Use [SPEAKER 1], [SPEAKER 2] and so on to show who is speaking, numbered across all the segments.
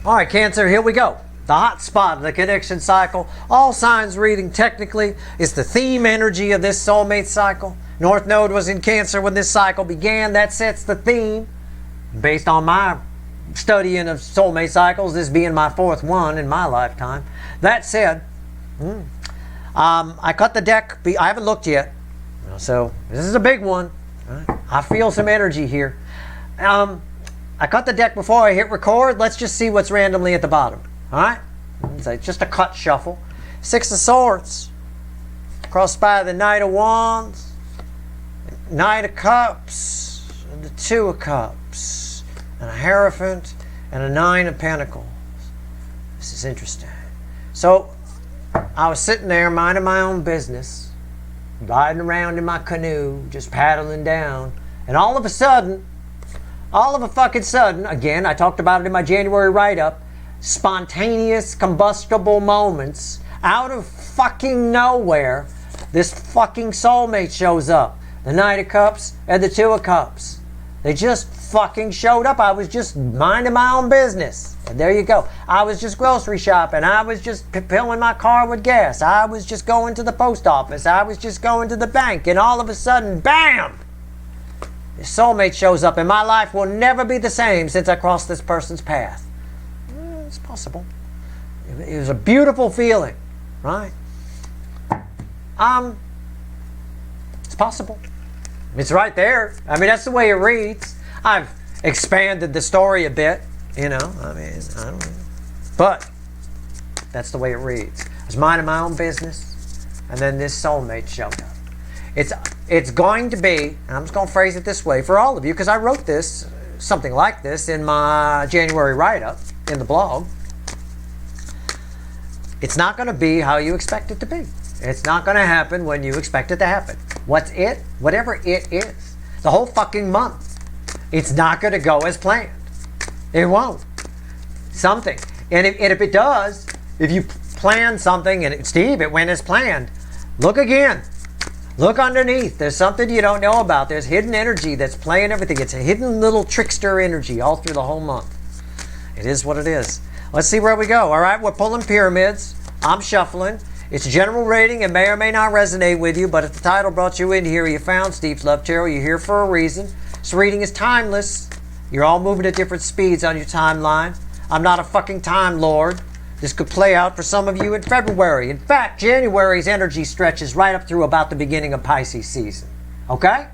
[SPEAKER 1] All right, Cancer, here we go. The hot spot of the connection cycle. All signs reading technically is the theme energy of this soulmate cycle. North Node was in Cancer when this cycle began. That sets the theme. Based on my studying of soulmate cycles, this being my fourth one in my lifetime. That said, I cut the deck. I haven't looked yet. So this is a big one. I feel some energy here. I cut the deck before I hit record. Let's just see what's randomly at the bottom. All right? It's just a cut shuffle. Six of Swords. Crossed by the Knight of Wands. Knight of Cups. And the Two of Cups. And a Hierophant. And a Nine of Pentacles. This is interesting. So, I was sitting there minding my own business. Riding around in my canoe. Just paddling down. And all of a sudden, again, I talked about it in my January write-up, spontaneous combustible moments, out of fucking nowhere, this fucking soulmate shows up. The Knight of Cups and the Two of Cups. They just fucking showed up. I was just minding my own business. And there you go. I was just grocery shopping. I was just filling my car with gas. I was just going to the post office. I was just going to the bank. And all of a sudden, bam! This soulmate shows up, and my life will never be the same since I crossed this person's path. It's possible. It was a beautiful feeling, right? It's possible. It's right there. I mean, that's the way it reads. I've expanded the story a bit, you know. I mean, I don't know. But that's the way it reads. I was minding my own business, and then this soulmate showed up. It's going to be, and I'm just going to phrase it this way for all of you, because I wrote this, something like this, in my January write-up in the blog. It's not going to be how you expect it to be. It's not going to happen when you expect it to happen. What's it? Whatever it is. The whole fucking month. It's not going to go as planned. It won't. Something. And if it does, if you plan something and Steve, it went as planned, look again. Look underneath. There's something you don't know about. There's hidden energy that's playing everything. It's a hidden little trickster energy all through the whole month. It is what it is. Let's see where we go. All right, we're pulling pyramids. I'm shuffling. It's a general rating. It may or may not resonate with you, but if the title brought you in here, you found Steve's Love Tarot, you're here for a reason. This reading is timeless. You're all moving at different speeds on your timeline. I'm not a fucking time lord. This could play out for some of you in February. In fact, January's energy stretches right up through about the beginning of Pisces season. Okay?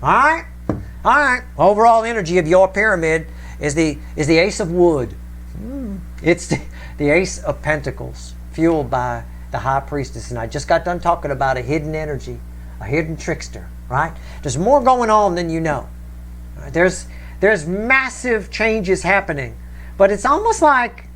[SPEAKER 1] All right? All right. Overall energy of your pyramid is the Ace of Wood. It's the Ace of Pentacles, fueled by the High Priestess. And I just got done talking about a hidden energy, a hidden trickster, right? There's more going on than you know. Right? There's massive changes happening, but it's almost like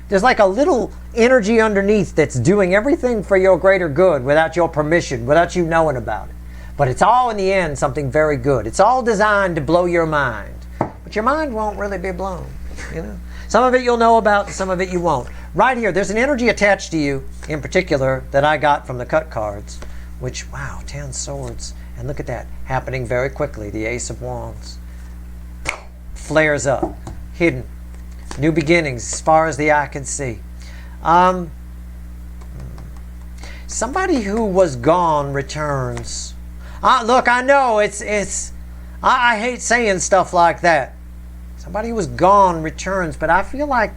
[SPEAKER 1] there's like a little energy underneath that's doing everything for your greater good without your permission, without you knowing about it. But it's all in the end something very good. It's all designed to blow your mind. But your mind won't really be blown, you know. Some of it you'll know about, and some of it you won't. Right here, there's an energy attached to you in particular that I got from the cut cards, which, wow, 10 swords. And look at that, happening very quickly. The Ace of Wands flares up, hidden. New beginnings as far as the eye can see. Somebody who was gone returns. Look, I know I hate saying stuff like that. Somebody who was gone returns, but I feel like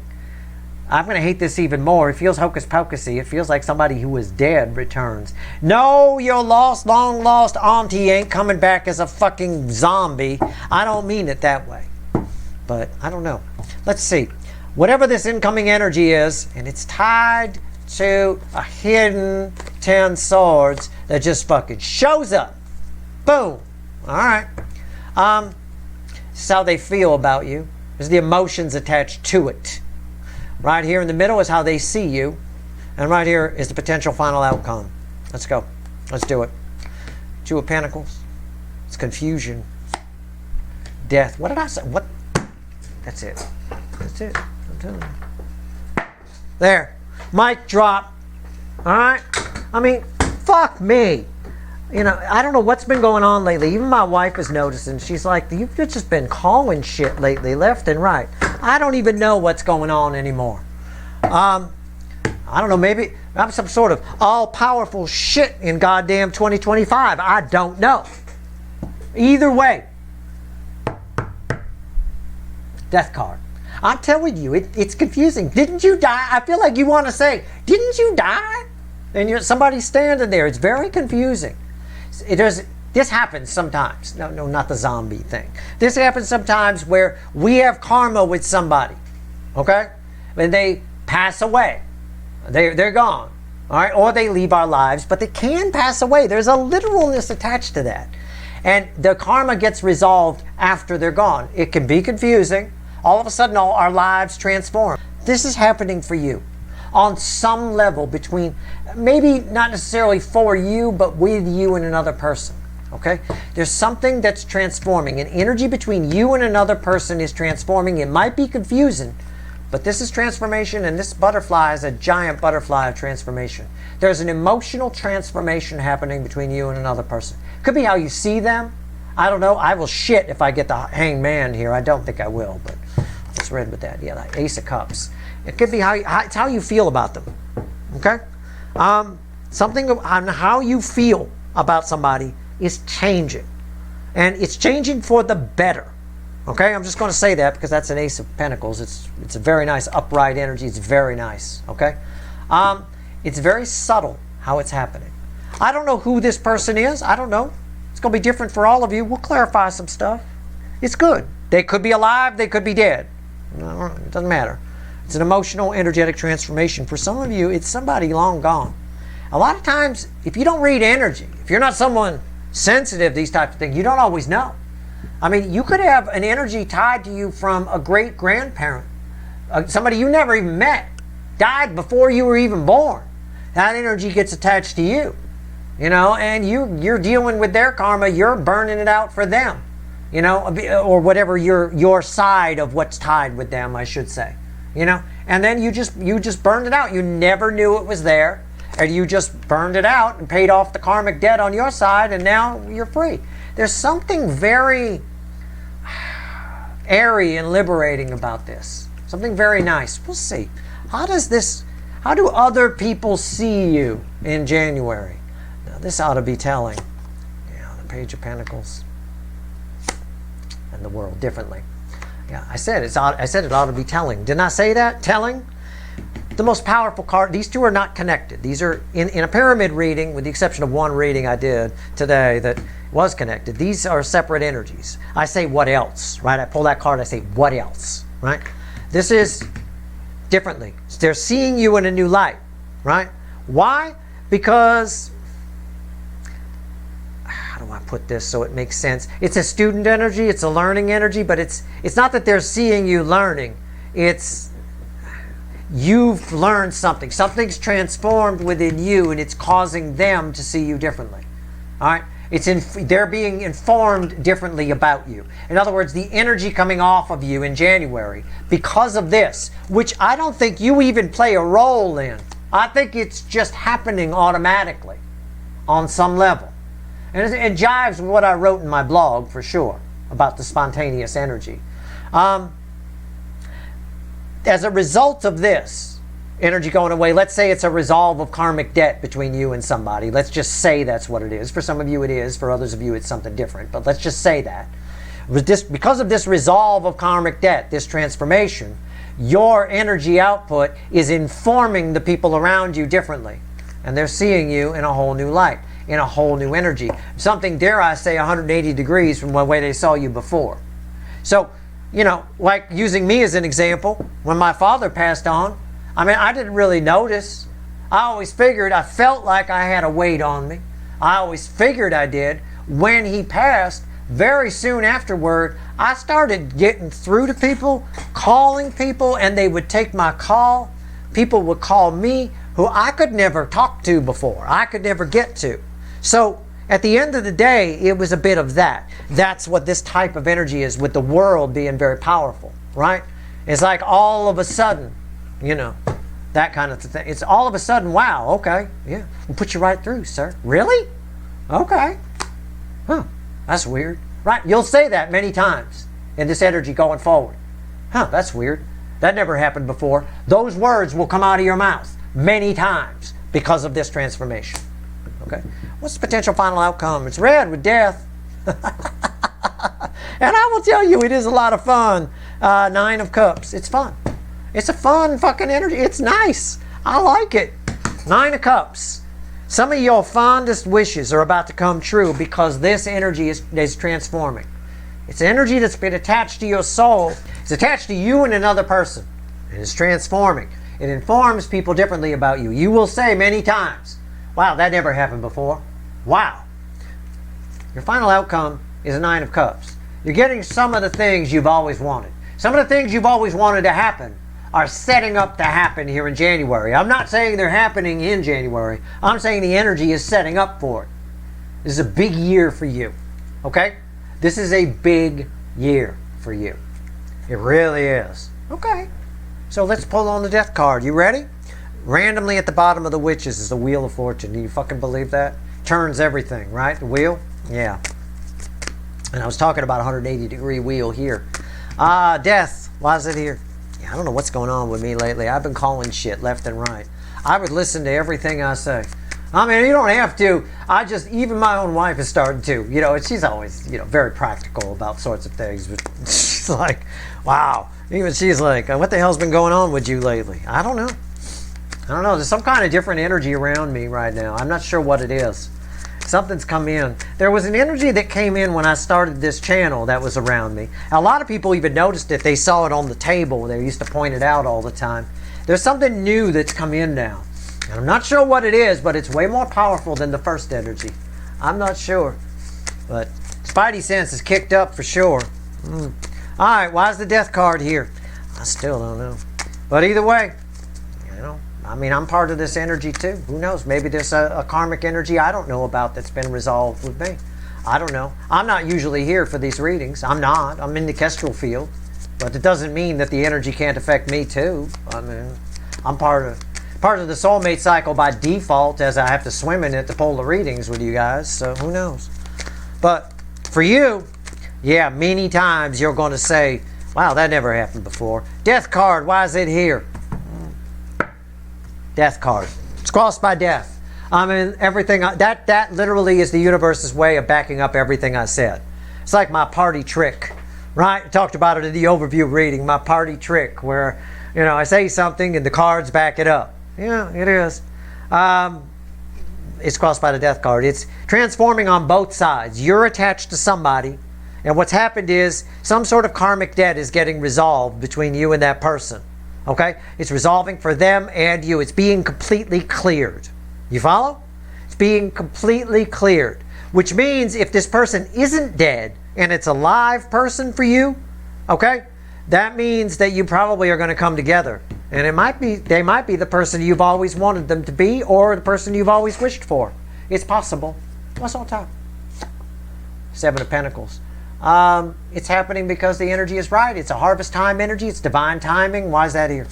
[SPEAKER 1] I'm going to hate this even more. It feels hocus pocusy. It feels like somebody who was dead returns. No, your long lost auntie ain't coming back as a fucking zombie. I don't mean it that way. But I don't know. Let's see. Whatever this incoming energy is, and it's tied to a hidden 10 swords that just fucking shows up. Boom. All right. This is how they feel about you. There's the emotions attached to it. Right here in the middle is how they see you. And right here is the potential final outcome. Let's go. Let's do it. Two of Pentacles. It's confusion. Death. What did I say? What? That's it. That's it. I'm telling you. There. Mic drop. All right? I mean, fuck me. You know, I don't know what's been going on lately. Even my wife is noticing. She's like, you've just been calling shit lately, left and right. I don't even know what's going on anymore. I don't know, maybe I'm some sort of all-powerful shit in goddamn 2025. I don't know. Either way. Death card. I'm telling you, it's confusing. Didn't you die? I feel like you want to say, didn't you die? And somebody's standing there. It's very confusing. This happens sometimes. No, not the zombie thing. This happens sometimes where we have karma with somebody, okay? And they pass away. They're gone, all right? Or they leave our lives, but they can pass away. There's a literalness attached to that. And the karma gets resolved after they're gone. It can be confusing. All of a sudden, all our lives transform. This is happening for you on some level between, maybe not necessarily for you, but with you and another person, okay? There's something that's transforming. An energy between you and another person is transforming. It might be confusing, but this is transformation, and this butterfly is a giant butterfly of transformation. There's an emotional transformation happening between you and another person. Could be how you see them. I don't know. I will shit if I get the hanged man here. I don't think I will, but let's read with that. Yeah, the Ace of Cups. It could be it's how you feel about them. Okay? Something on how you feel about somebody is changing. And it's changing for the better. Okay? I'm just going to say that because that's an Ace of Pentacles. It's a very nice upright energy. It's very nice. Okay? It's very subtle how it's happening. I don't know who this person is. I don't know. It's going to be different for all of you. We'll clarify some stuff. It's good. They could be alive. They could be dead. No, it doesn't matter. It's an emotional, energetic transformation. For some of you, it's somebody long gone. A lot of times, if you don't read energy, if you're not someone sensitive, these types of things, you don't always know. I mean, you could have an energy tied to you from a great-grandparent. Somebody you never even met. Died before you were even born. That energy gets attached to you. You know, and you're dealing with their karma, you're burning it out for them, you know, or whatever your side of what's tied with them, I should say, you know, and then you just burned it out. You never knew it was there, and you just burned it out and paid off the karmic debt on your side, and now you're free. There's something very airy and liberating about this. Something very nice. We'll see. How do other people see you in January? This ought to be telling. Yeah, the Page of Pentacles and the world differently. Yeah, I said it ought to be telling. Didn't I say that? Telling? The most powerful card. These two are not connected. These are in a pyramid reading, with the exception of one reading I did today that was connected. These are separate energies. I say what else, right? I pull that card, I say what else, right? This is differently. They're seeing you in a new light, right? Why? Because how do I put this so it makes sense? It's a student energy, it's a learning energy, but it's not that they're seeing you learning. It's you've learned something. Something's transformed within you, and it's causing them to see you differently. All right? They're being informed differently about you. In other words, the energy coming off of you in January because of this, which I don't think you even play a role in. I think it's just happening automatically on some level. And it jives with what I wrote in my blog, for sure, about the spontaneous energy. As a result of this energy going away, let's say it's a resolve of karmic debt between you and somebody. Let's just say that's what it is. For some of you it is. For others of you it's something different. But let's just say that. Because of this resolve of karmic debt, this transformation, your energy output is informing the people around you differently. And they're seeing you in a whole new light, in a whole new energy. Something, dare I say, 180 degrees from the way they saw you before. So, you know, like using me as an example, when my father passed on, I mean, I didn't really notice. I always figured, I felt like I had a weight on me. I always figured I did. When he passed, very soon afterward, I started getting through to people, calling people, and they would take my call. People would call me who I could never talk to before. I could never get to. So at the end of the day, it was a bit of that. That's what this type of energy is, with the world being very powerful, right? It's like all of a sudden, you know, that kind of thing. It's all of a sudden, wow, okay, yeah, we'll put you right through, sir. Really? Okay. Huh, that's weird. Right, you'll say that many times in this energy going forward. Huh, that's weird. That never happened before. Those words will come out of your mouth many times because of this transformation. Okay? What's the potential final outcome? It's red with death. And I will tell you, it is a lot of fun. 9 of Cups. It's fun. It's a fun fucking energy. It's nice. I like it. 9 of Cups. Some of your fondest wishes are about to come true because this energy is transforming. It's energy that's been attached to your soul. It's attached to you and another person. And it's transforming. It informs people differently about you. You will say many times, wow, that never happened before. Wow. Your final outcome is a 9 of Cups. You're getting some of the things you've always wanted. Some of the things you've always wanted to happen are setting up to happen here in January. I'm not saying they're happening in January. I'm saying the energy is setting up for it. This is a big year for you. Okay? This is a big year for you. It really is. Okay. So let's pull on the Death card. You ready? Randomly at the bottom of the Witches is the Wheel of Fortune. Do you fucking believe that? Turns everything, right? The wheel? Yeah. And I was talking about a 180-degree wheel here. Death. Why is it here? Yeah, I don't know what's going on with me lately. I've been calling shit left and right. I would listen to everything I say. I mean, you don't have to. Even my own wife has started to. You know, she's always, very practical about sorts of things. But she's like, wow. Even she's like, what the hell's been going on with you lately? I don't know. There's some kind of different energy around me right now. I'm not sure what it is. Something's come in. There was an energy that came in when I started this channel that was around me. A lot of people even noticed it. They saw it on the table. They used to point it out all the time. There's something new that's come in now. And I'm not sure what it is, but it's way more powerful than the first energy. I'm not sure. But Spidey sense is kicked up for sure. Alright, why is the Death card here? I still don't know. But either way, I'm part of this energy too. Who knows? Maybe there's a karmic energy I don't know about that's been resolved with me. I don't know. I'm not usually here for these readings. I'm not. I'm in the Kestrel field. But it doesn't mean that the energy can't affect me too. I mean, I'm part of the soulmate cycle by default, as I have to swim in it to pull the readings with you guys. So who knows? But for you, yeah, many times you're going to say, wow, that never happened before. Death card, why is it here? Death card. It's crossed by death. I mean, everything, that literally is the universe's way of backing up everything I said. It's like my party trick, right? I talked about it in the overview reading, my party trick, where, I say something and the cards back it up. Yeah, it is. It's crossed by the Death card. It's transforming on both sides. You're attached to somebody, and what's happened is some sort of karmic debt is getting resolved between you and that person. Okay? It's resolving for them and you. It's being completely cleared. You follow? It's being completely cleared. Which means if this person isn't dead and it's a live person for you, okay, that means that you probably are going to come together. And they might be the person you've always wanted them to be, or the person you've always wished for. It's possible. What's on top? 7 of Pentacles. It's happening because the energy is right. It's a harvest time energy. It's divine timing. Why is that here?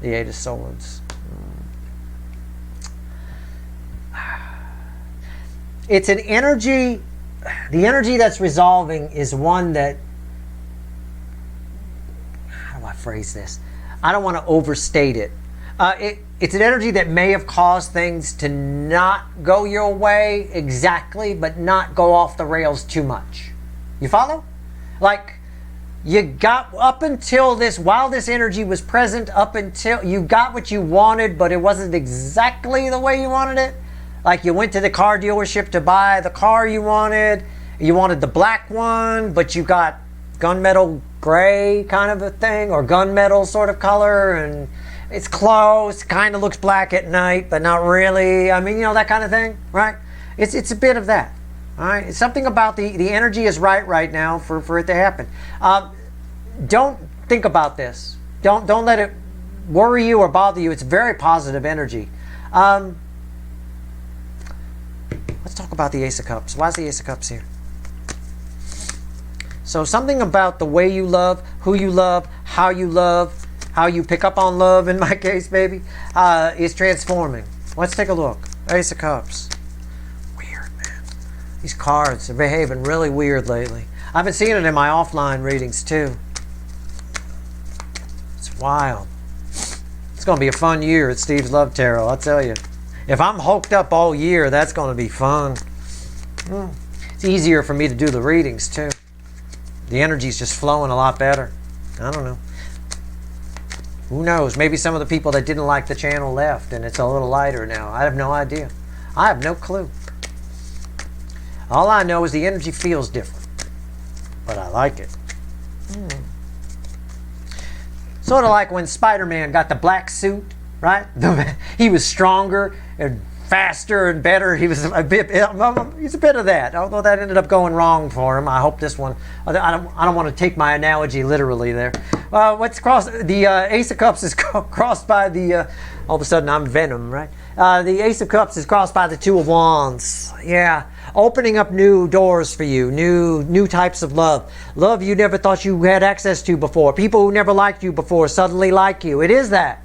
[SPEAKER 1] The 8 of Swords. It's an energy. The energy that's resolving is one that, how do I phrase this? I don't want to overstate it. It's an energy that may have caused things to not go your way exactly, but not go off the rails too much. You follow? Like, you got up until this, while this energy was present, up until you got what you wanted, but it wasn't exactly the way you wanted it. Like, you went to the car dealership to buy the car you wanted. You wanted the black one, but you got gunmetal gray kind of a thing, or gunmetal sort of color, and it's close, kind of looks black at night, but not really. I mean, that kind of thing, right? It's a bit of that. All right, it's something about the energy is right now for it to happen. Don't think about this. Don't let it worry you or bother you. It's very positive energy. Let's talk about the Ace of Cups. Why is the Ace of Cups here? So something about the way you love, who you love, how you pick up on love, in my case, baby, is transforming. Let's take a look. Ace of Cups. These cards are behaving really weird lately. I've been seeing it in my offline readings too. It's wild. It's going to be a fun year at Steve's Love Tarot, I'll tell you. If I'm hoked up all year, that's going to be fun. It's easier for me to do the readings, too. The energy's just flowing a lot better. I don't know. Who knows? Maybe some of the people that didn't like the channel left, and it's a little lighter now. I have no idea. I have no clue. All I know is the energy feels different. But I like it. Sort of like when Spider-Man got the black suit, right? He was stronger and faster and better. He's a bit of that. Although that ended up going wrong for him. I hope this one. I don't want to take my analogy literally there. What's crossed? The Ace of Cups is crossed by the. All of a sudden, I'm Venom, right? The Ace of Cups is crossed by the Two of Wands. Yeah, opening up new doors for you, new types of love. Love you never thought you had access to before. People who never liked you before suddenly like you. It is that.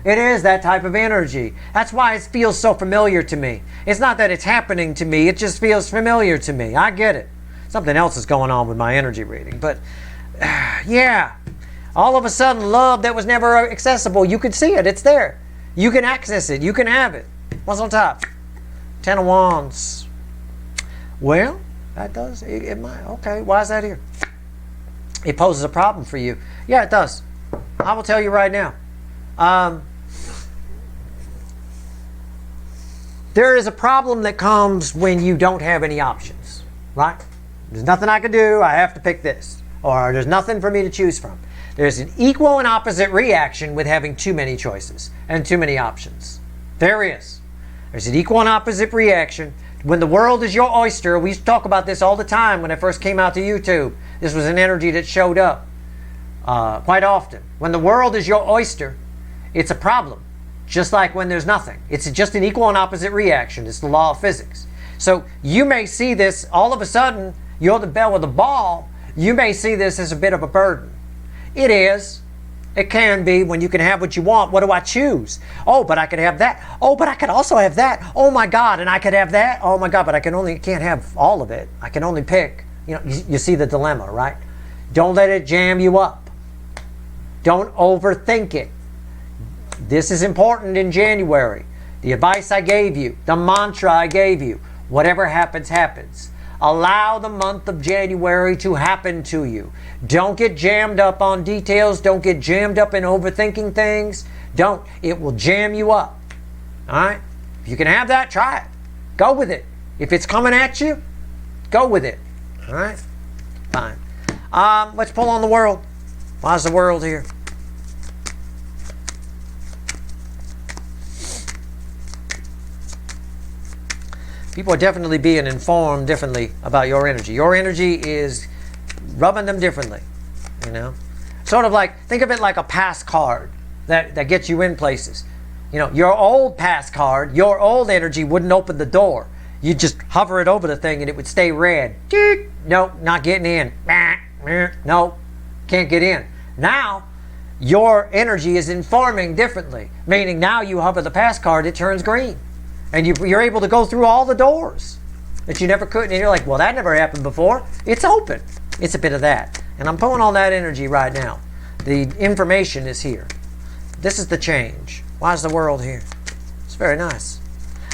[SPEAKER 1] It is that type of energy. That's why it feels so familiar to me. It's not that it's happening to me. It just feels familiar to me. I get it. Something else is going on with my energy reading. But, yeah. All of a sudden, love that was never accessible, you can see it. It's there. You can access it. You can have it. What's on top? Ten of Wands. Well, that does. It might. Okay, why is that here? It poses a problem for you. Yeah, it does. I will tell you right now. There is a problem that comes when you don't have any options, right? There's nothing I can do. I have to pick this. Or there's nothing for me to choose from. There's an equal and opposite reaction with having too many choices and too many options. There is. There's an equal and opposite reaction. When the world is your oyster, we used to talk about this all the time when I first came out to YouTube. This was an energy that showed up quite often. When the world is your oyster, it's a problem. Just like when there's nothing. It's just an equal and opposite reaction. It's the law of physics. So you may see this, all of a sudden, you're the belle of the ball. You may see this as a bit of a burden. It is. It can be when you can have what you want. What do I choose? Oh, but I could have that. Oh, but I could also have that. Oh my God, and I could have that. Oh my God, but I can't have all of it. I can only pick. You know, you see the dilemma, right? Don't let it jam you up. Don't overthink it. This is important in January. The advice I gave you, the mantra I gave you, whatever happens, happens. Allow the month of January to happen to you. Don't get jammed up on details. Don't get jammed up in overthinking things. Don't. It will jam you up. All right? If you can have that, try it. Go with it. If it's coming at you, go with it. All right? Fine. Let's pull on the world. Why's the world here? People are definitely being informed differently about your energy. Your energy is rubbing them differently, you know. Sort of like, think of it like a pass card that gets you in places. You know, your old pass card, your old energy wouldn't open the door. You'd just hover it over the thing and it would stay red. No, not getting in. No, can't get in. Now, your energy is informing differently, meaning now you hover the pass card, it turns green. And you're able to go through all the doors that you never could. And you're like, well, that never happened before. It's open. It's a bit of that. And I'm pulling on that energy right now. The information is here. This is the change. Why is the world here? It's very nice.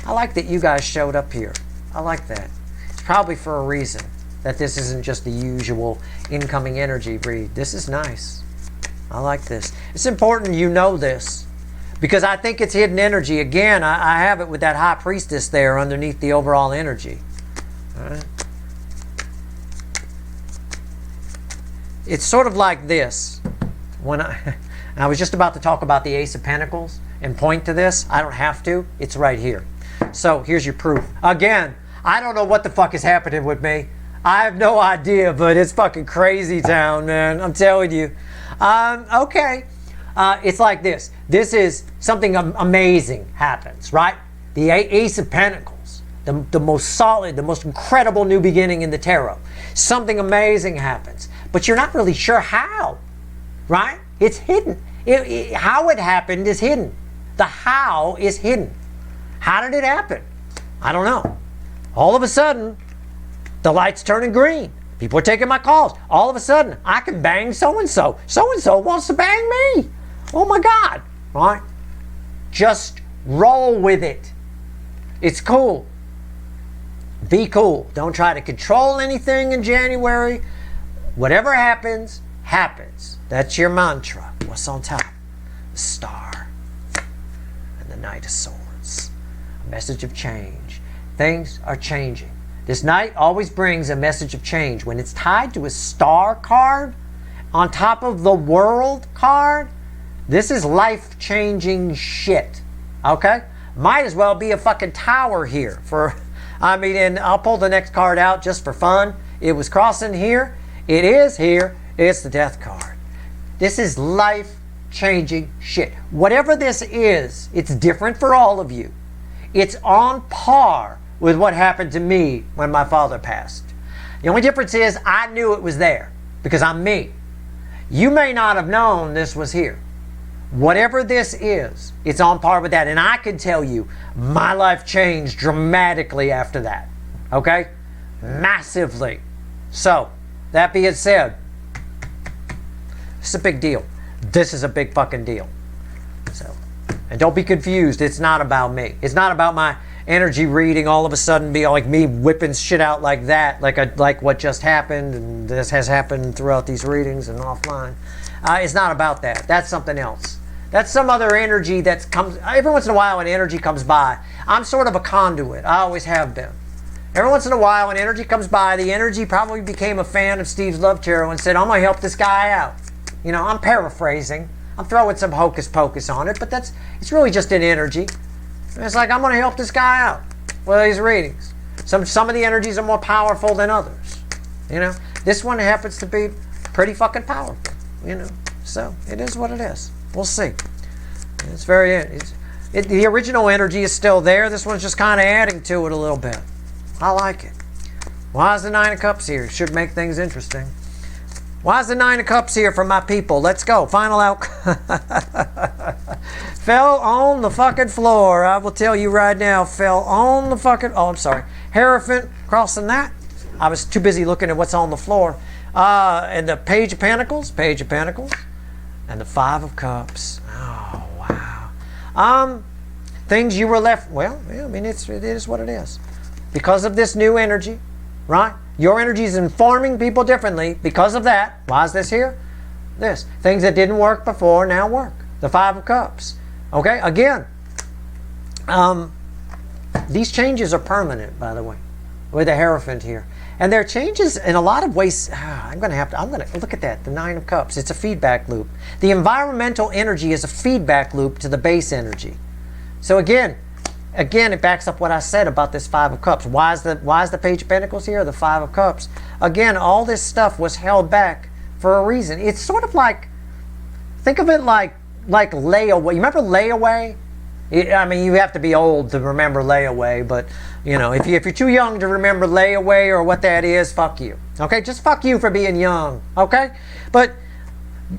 [SPEAKER 1] I like that you guys showed up here. I like that. It's probably for a reason that this isn't just the usual incoming energy read. This is nice. I like this. It's important you know this. Because I think it's hidden energy. Again, I have it with that high priestess there underneath the overall energy. All right. It's sort of like this. When I was just about to talk about the Ace of Pentacles and point to this. I don't have to. It's right here. So here's your proof. Again, I don't know what the fuck is happening with me. I have no idea, but it's fucking crazy town, man. I'm telling you. Okay. It's like this. This is something amazing happens, right? The Ace of Pentacles, the most solid, the most incredible new beginning in the tarot. Something amazing happens, but you're not really sure how, right? It's hidden. How it happened is hidden. The how is hidden. How did it happen? I don't know. All of a sudden, the light's turning green. People are taking my calls. All of a sudden, I can bang so-and-so. So-and-so wants to bang me. Oh my God, right? Just roll with it. It's cool. Be cool. Don't try to control anything in January. Whatever happens, happens. That's your mantra. What's on top? The star and the Knight of Swords. A message of change. Things are changing. This Knight always brings a message of change. When it's tied to a star card on top of the World card, this is life-changing shit. Okay? Might as well be a fucking tower here for, I mean, and I'll pull the next card out just for fun. It was crossing here. It is here. It's the Death card. This is life-changing shit. Whatever this is, it's different for all of you. It's on par with what happened to me when my father passed. The only difference is I knew it was there because I'm me. You may not have known this was here. Whatever this is, it's on par with that. And I can tell you, my life changed dramatically after that. Okay? Massively. So, that being said, it's a big deal. This is a big fucking deal. So, and don't be confused. It's not about me. It's not about my energy reading all of a sudden be like me whipping shit out like that, like what just happened, and this has happened throughout these readings and offline. It's not about that. That's something else. That's some other energy that comes every once in a while. When energy comes by, I'm sort of a conduit. I always have been. Every once in a while, when energy comes by, the energy probably became a fan of Steve's Love Tarot and said, "I'm gonna help this guy out." You know, I'm paraphrasing. I'm throwing some hocus pocus on it, but it's really just an energy. And it's like, I'm going to help this guy out with these readings. Some of the energies are more powerful than others. You know, this one happens to be pretty fucking powerful. You know, so it is what it is. We'll see. It's the original energy is still there. This one's just kind of adding to it a little bit. I like it. Why is the Nine of Cups here? Should make things interesting. Why is the Nine of Cups here for my people? Let's go. Final outcome. Fell on the fucking floor. I will tell you right now. Fell on the fucking... Oh, I'm sorry. Hierophant crossing that. I was too busy looking at what's on the floor. And the Page of Pentacles. Page of Pentacles. And the Five of Cups. Oh, wow. Things you were left... Well, yeah, I mean, it is what it is. Because of this new energy, right? Your energy is informing people differently because of that. Why is this here? This. Things that didn't work before now work. The Five of Cups. Okay? Again, these changes are permanent, by the way, with the Hierophant here. And there are changes in a lot of ways. I'm going to look at that. The Nine of Cups. It's a feedback loop. The environmental energy is a feedback loop to the base energy. So again, it backs up what I said about this Five of Cups. Why is the Page of Pentacles here? The Five of Cups. Again, all this stuff was held back for a reason. It's sort of like, think of it like layaway. You remember layaway? I mean, you have to be old to remember layaway, but you know, if you're too young to remember layaway or what that is, fuck you. Okay, just fuck you for being young. Okay, but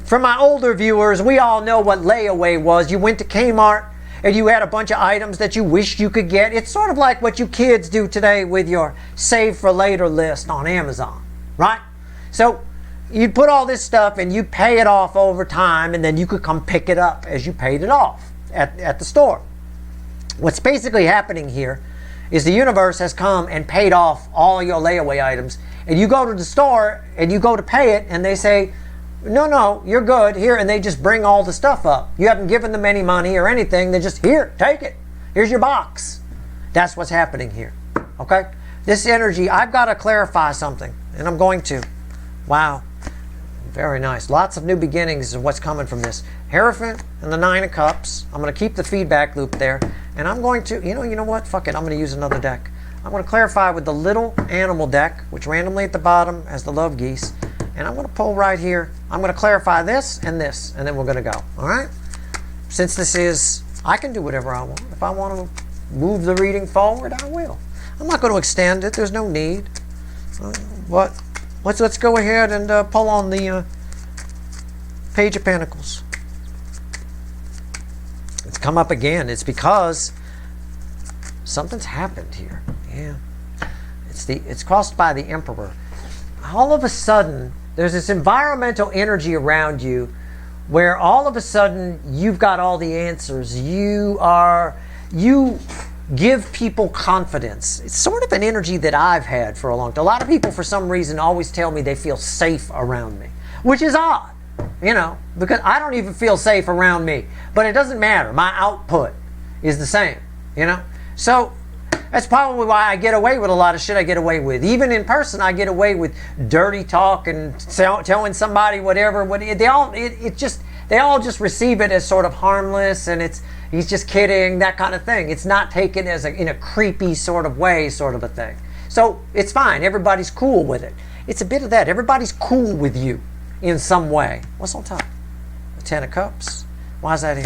[SPEAKER 1] for my older viewers, we all know what layaway was. You went to Kmart and you had a bunch of items that you wished you could get. It's sort of like what you kids do today with your save for later list on Amazon, right? So you'd put all this stuff and you'd pay it off over time, and then you could come pick it up as you paid it off at the store. What's basically happening here is the universe has come and paid off all your layaway items, and you go to the store and you go to pay it, and they say, no, you're good here, and they just bring all the stuff up. You haven't given them any money or anything. They just, here, take it. Here's your box. That's what's happening here. Okay? This energy, I've got to clarify something, and I'm going to. Wow. Very nice. Lots of new beginnings is what's coming from this. Hierophant and the Nine of Cups. I'm going to keep the feedback loop there, and I'm going to, you know what? Fuck it. I'm going to use another deck. I'm going to clarify with the little animal deck, which randomly at the bottom has the love geese. And I'm going to pull right here. I'm going to clarify this, and then we're going to go. All right? Since this is, I can do whatever I want. If I want to move the reading forward, I will. I'm not going to extend it. There's no need. But let's go ahead and pull on the Page of Pentacles. It's come up again. It's because something's happened here. Yeah. It's crossed by the Emperor. All of a sudden, there's this environmental energy around you where all of a sudden you've got all the answers. You give people confidence. It's sort of an energy that I've had for a long time. A lot of people, for some reason, always tell me they feel safe around me, which is odd, you know, because I don't even feel safe around me. But it doesn't matter. My output is the same, you know. So that's probably why I get away with a lot of shit I get away with. Even in person, I get away with dirty talk and telling somebody whatever. They all just receive it as sort of harmless, and he's just kidding, that kind of thing. It's not taken as in a creepy sort of way, sort of a thing. So it's fine. Everybody's cool with it. It's a bit of that. Everybody's cool with you in some way. What's on top? The Ten of Cups. Why is that here?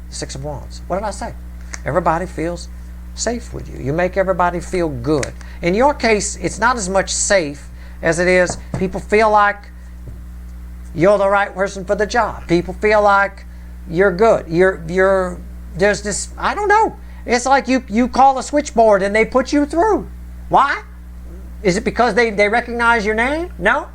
[SPEAKER 1] Six of Wands. What did I say? Everybody feels safe with you. You make everybody feel good. In your case, it's not as much safe as it is people feel like you're the right person for the job. People feel like you're good. There's this, I don't know. It's like you call a switchboard and they put you through. Why? Is it because they recognize your name? No.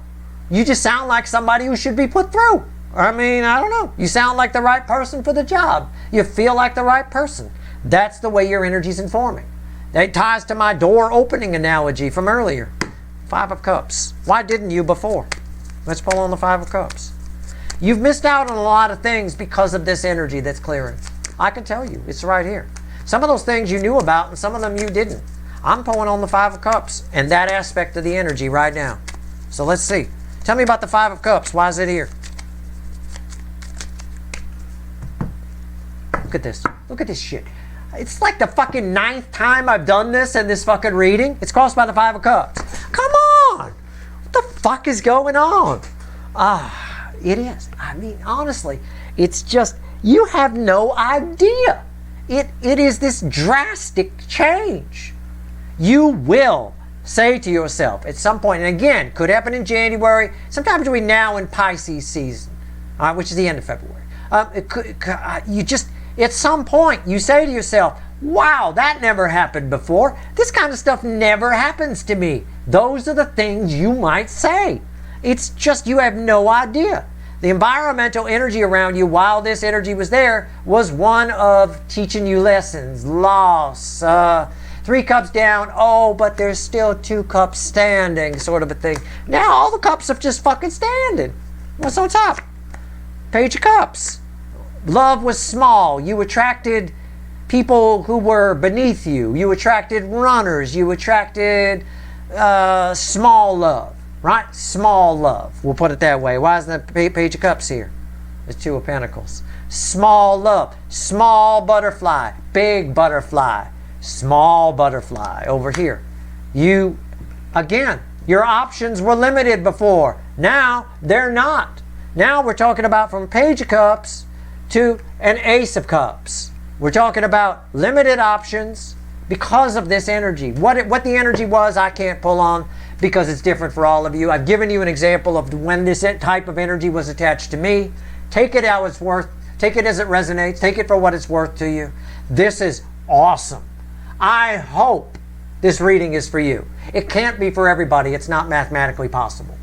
[SPEAKER 1] You just sound like somebody who should be put through. I mean, I don't know. You sound like the right person for the job. You feel like the right person. That's the way your energy's informing. That ties to my door opening analogy from earlier. Five of Cups. Why didn't you before? Let's pull on the Five of Cups. You've missed out on a lot of things because of this energy that's clearing. I can tell you, it's right here. Some of those things you knew about and some of them you didn't. I'm pulling on the Five of Cups and that aspect of the energy right now. So let's see. Tell me about the Five of Cups. Why is it here? Look at this. Look at this shit. It's like the fucking 9th time I've done this in this fucking reading. It's crossed by the Five of Cups. Come on! What the fuck is going on? It is. I mean, honestly, it's just, you have no idea. It is this drastic change. You will say to yourself at some point, and again, could happen in January, sometime between now and Pisces season, which is the end of February. At some point, you say to yourself, wow, that never happened before. This kind of stuff never happens to me. Those are the things you might say. It's just you have no idea. The environmental energy around you while this energy was there was one of teaching you lessons, loss, 3 cups down, oh, but there's still 2 cups standing, sort of a thing. Now all the cups are just fucking standing. What's on top? Page of Cups. Love was small. You attracted people who were beneath you. You attracted runners. You attracted small love, right? Small love. We'll put it that way. Why is the Page of Cups here? There's 2 of Pentacles. Small love. Small butterfly. Big butterfly. Small butterfly over here. Again, your options were limited before. Now, they're not. Now we're talking about from Page of Cups to an Ace of Cups. We're talking about limited options because of this energy. What the energy was, I can't pull on because it's different for all of you. I've given you an example of when this type of energy was attached to me. Take it how it's worth. Take it as it resonates. Take it for what it's worth to you. This is awesome. I hope this reading is for you. It can't be for everybody. It's not mathematically possible.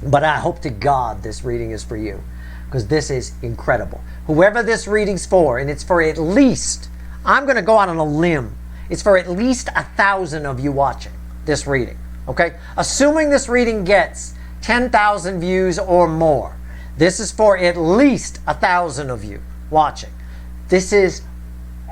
[SPEAKER 1] But I hope to God this reading is for you, because this is incredible. Whoever this reading's for, and it's for at least, I'm going to go out on a limb, it's for at least 1,000 of you watching this reading, okay? Assuming this reading gets 10,000 views or more, this is for at least 1,000 of you watching. This is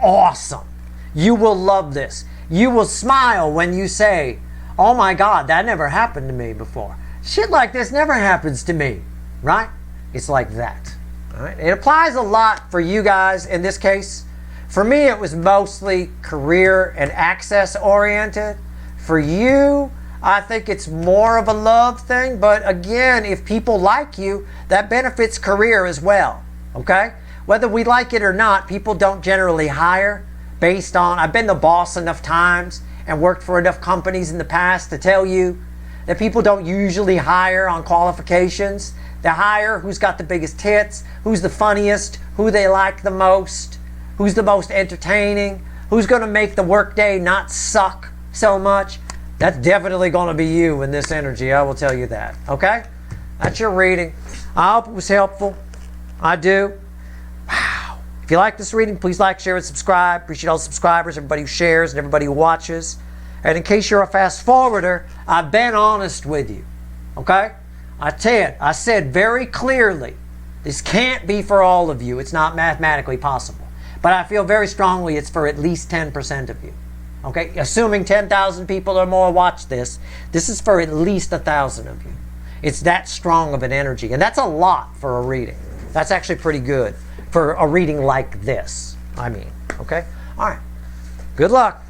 [SPEAKER 1] awesome. You will love this. You will smile when you say, oh my God, that never happened to me before. Shit like this never happens to me, right? It's like that. All right? It applies a lot for you guys in this case. For me, it was mostly career and access oriented. For you, I think it's more of a love thing. But again, if people like you, that benefits career as well. Okay? Whether we like it or not, people don't generally hire based on, I've been the boss enough times and worked for enough companies in the past to tell you that people don't usually hire on qualifications. They hire who's got the biggest hits, who's the funniest, who they like the most, who's the most entertaining, who's going to make the workday not suck so much. That's definitely going to be you in this energy, I will tell you that. Okay? That's your reading. I hope it was helpful. I do. Wow. If you like this reading, please like, share, and subscribe. Appreciate all the subscribers, everybody who shares, and everybody who watches. And in case you're a fast forwarder, I've been honest with you. Okay? I said very clearly, this can't be for all of you. It's not mathematically possible. But I feel very strongly it's for at least 10% of you. Okay? Assuming 10,000 people or more watch this, this is for at least 1,000 of you. It's that strong of an energy. And that's a lot for a reading. That's actually pretty good for a reading like this, I mean. Okay? All right. Good luck.